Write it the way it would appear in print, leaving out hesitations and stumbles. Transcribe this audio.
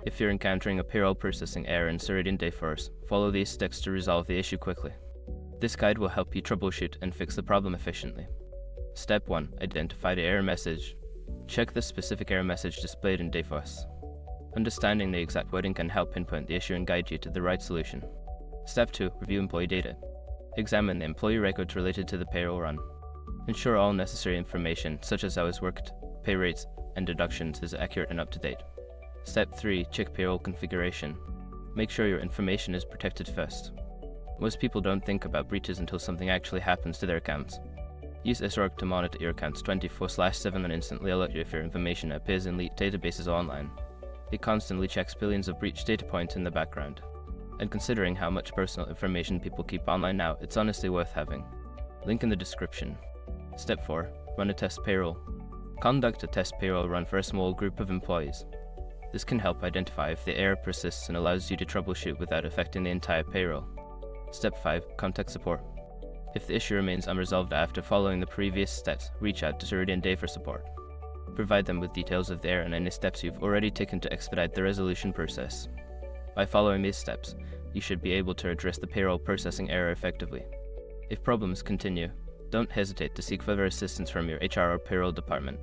If you're encountering a payroll processing error in Ceridian Dayforce, follow these steps to resolve the issue quickly. This guide will help you troubleshoot and fix the problem efficiently. Step 1. Identify the error message. Check the specific error message displayed in Dayforce. Understanding the exact wording can help pinpoint the issue and guide you to the right solution. Step 2. Review employee data. Examine the employee records related to the payroll run. Ensure all necessary information, such as hours worked, pay rates, and deductions, is accurate and up to date. Step 3. Check payroll configuration. Make sure your information is protected first. Most people don't think about breaches until something actually happens to their accounts. Use SROG to monitor your accounts 24/7 and instantly alert you if your information appears in leaked databases online. It constantly checks billions of breach data points in the background. And considering how much personal information people keep online now, it's honestly worth having. Link in the description. Step 4. Run a test payroll. Conduct a test payroll run for a small group of employees. This can help identify if the error persists and allows you to troubleshoot without affecting the entire payroll. Step 5. Contact support. If the issue remains unresolved after following the previous steps, reach out to Ceridian Dayforce support. Provide them with details of the error and any steps you've already taken to expedite the resolution process. By following these steps, you should be able to address the payroll processing error effectively. If problems continue, don't hesitate to seek further assistance from your HR or payroll department.